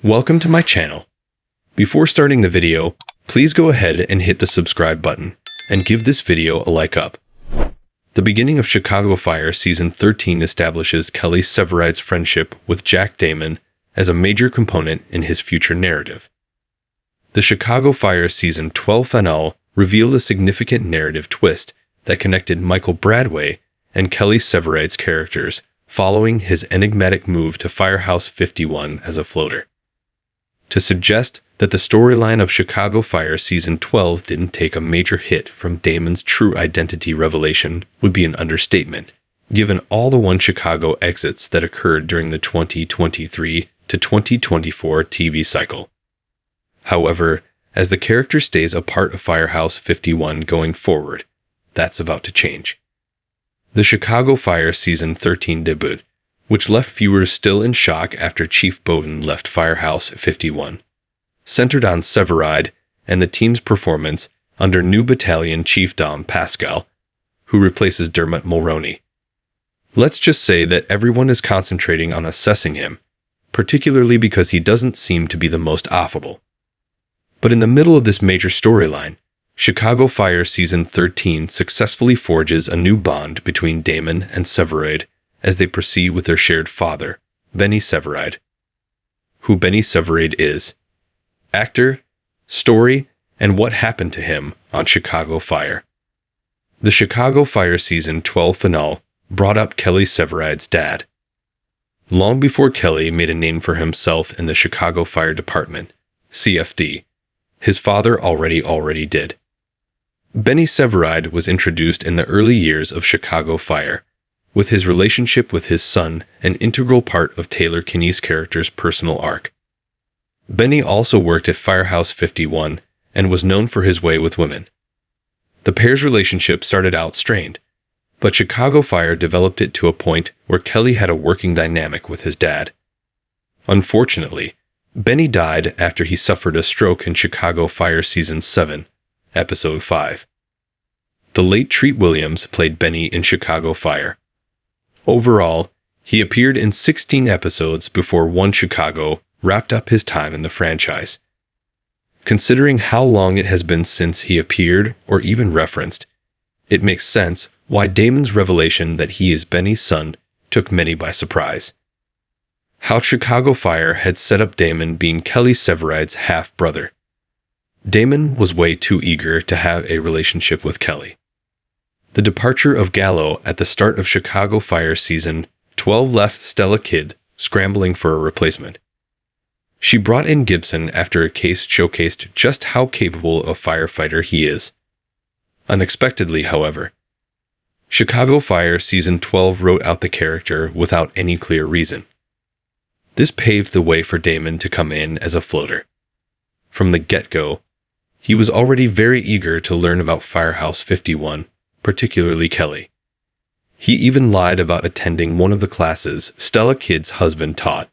Welcome to my channel. Before starting the video, please go ahead and hit the subscribe button and give this video a like up. The beginning of Chicago Fire Season 13 establishes Kelly Severide's friendship with Jack Damon as a major component in his future narrative. The Chicago Fire Season 12 finale revealed a significant narrative twist that connected Michael Bradway and Kelly Severide's characters following his enigmatic move to Firehouse 51 as a floater. To suggest that the storyline of Chicago Fire Season 12 didn't take a major hit from Damon's true identity revelation would be an understatement, given all the One Chicago exits that occurred during the 2023 to 2024 TV cycle. However, as the character stays a part of Firehouse 51 going forward, that's about to change. The Chicago Fire Season 13 debut, which left viewers still in shock after Chief Bowden left Firehouse 51, centered on Severide and the team's performance under new Battalion Chief Dom Pascal, who replaces Dermot Mulroney. Let's just say that everyone is concentrating on assessing him, particularly because he doesn't seem to be the most affable. But in the middle of this major storyline, Chicago Fire Season 13 successfully forges a new bond between Damon and Severide as they proceed with their shared father, Benny Severide. Who Benny Severide is, actor, story, and what happened to him on Chicago Fire. The Chicago Fire Season 12 finale brought up Kelly Severide's dad. Long before Kelly made a name for himself in the Chicago Fire Department, CFD, his father already did. Benny Severide was introduced in the early years of Chicago Fire, with his relationship with his son an integral part of Taylor Kinney's character's personal arc. Benny also worked at Firehouse 51 and was known for his way with women. The pair's relationship started out strained, but Chicago Fire developed it to a point where Kelly had a working dynamic with his dad. Unfortunately, Benny died after he suffered a stroke in Chicago Fire Season 7, Episode 5. The late Treat Williams played Benny in Chicago Fire. Overall, he appeared in 16 episodes before One Chicago wrapped up his time in the franchise. Considering how long it has been since he appeared or even referenced, it makes sense why Damon's revelation that he is Benny's son took many by surprise. How Chicago Fire had set up Damon being Kelly Severide's half-brother. Damon was way too eager to have a relationship with Kelly. The departure of Gallo at the start of Chicago Fire Season 12 left Stella Kidd scrambling for a replacement. She brought in Gibson after a case showcased just how capable a firefighter he is. Unexpectedly, however, Chicago Fire Season 12 wrote out the character without any clear reason. This paved the way for Damon to come in as a floater. From the get-go, he was already very eager to learn about Firehouse 51, particularly Kelly. He even lied about attending one of the classes Stella Kidd's husband taught,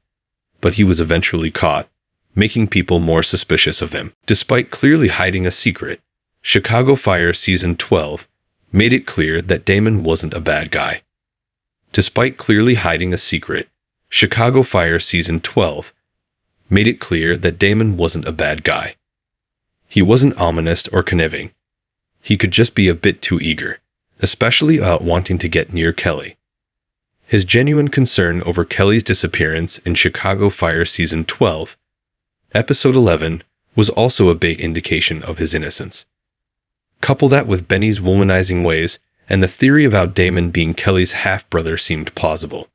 but he was eventually caught, making people more suspicious of him. Despite clearly hiding a secret, Chicago Fire Season 12 made it clear that Damon wasn't a bad guy. Despite clearly hiding a secret, Chicago Fire Season 12 made it clear that Damon wasn't a bad guy. He wasn't ominous or conniving. He could just be a bit too eager, especially about wanting to get near Kelly. His genuine concern over Kelly's disappearance in Chicago Fire Season 12, Episode 11, was also a big indication of his innocence. Couple that with Benny's womanizing ways, and the theory about Damon being Kelly's half-brother seemed plausible.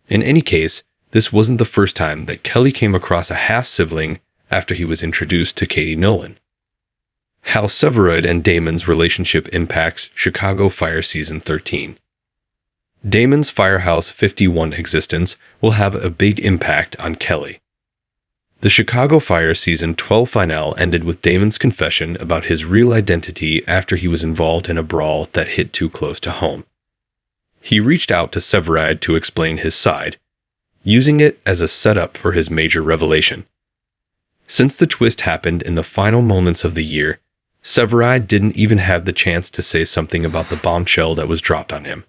In any case, this wasn't the first time that Kelly came across a half-sibling after he was introduced to Katie Nolan. How Severide and Damon's relationship impacts Chicago Fire Season 13. Damon's Firehouse 51 existence will have a big impact on Kelly. The Chicago Fire Season 12 finale ended with Damon's confession about his real identity after he was involved in a brawl that hit too close to home. He reached out to Severide to explain his side, using it as a setup for his major revelation. Since the twist happened in the final moments of the year, Severide didn't even have the chance to say something about the bombshell that was dropped on him.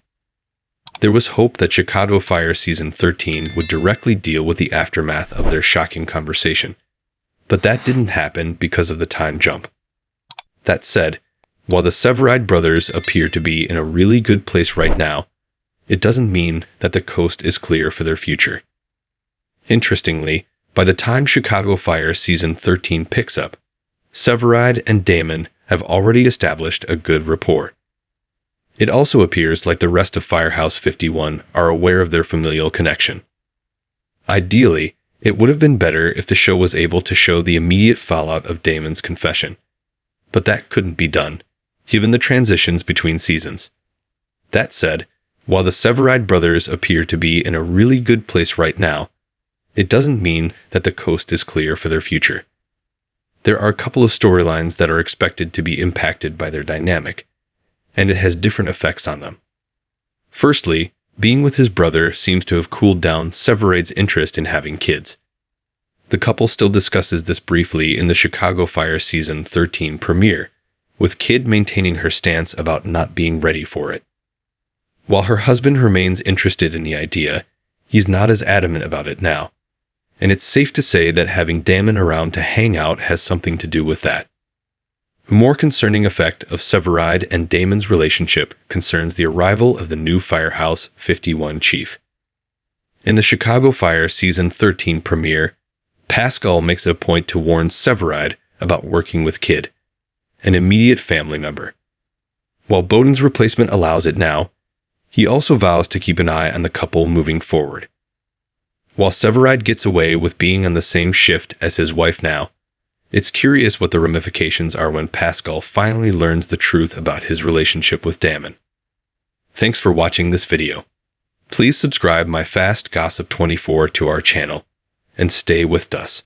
There was hope that Chicago Fire Season 13 would directly deal with the aftermath of their shocking conversation, but that didn't happen because of the time jump. That said, while the Severide brothers appear to be in a really good place right now, it doesn't mean that the coast is clear for their future. Interestingly, by the time Chicago Fire Season 13 picks up, Severide and Damon have already established a good rapport. It also appears like the rest of Firehouse 51 are aware of their familial connection. Ideally, it would have been better if the show was able to show the immediate fallout of Damon's confession, but that couldn't be done, given the transitions between seasons. That said, while the Severide brothers appear to be in a really good place right now, it doesn't mean that the coast is clear for their future. There are a couple of storylines that are expected to be impacted by their dynamic, and it has different effects on them. Firstly, being with his brother seems to have cooled down Severide's interest in having kids. The couple still discusses this briefly in the Chicago Fire Season 13 premiere, with Kid maintaining her stance about not being ready for it. While her husband remains interested in the idea, he's not as adamant about it now, and it's safe to say that having Damon around to hang out has something to do with that. A more concerning effect of Severide and Damon's relationship concerns the arrival of the new Firehouse 51 chief. In the Chicago Fire Season 13 premiere, Pascal makes it a point to warn Severide about working with Kid, an immediate family member. While Bowden's replacement allows it now, he also vows to keep an eye on the couple moving forward. While Severide gets away with being on the same shift as his wife now, it's curious what the ramifications are when Pascal finally learns the truth about his relationship with Damon. Thanks for watching this video. Please subscribe my Fast Gossip 24 to our channel, and stay with us.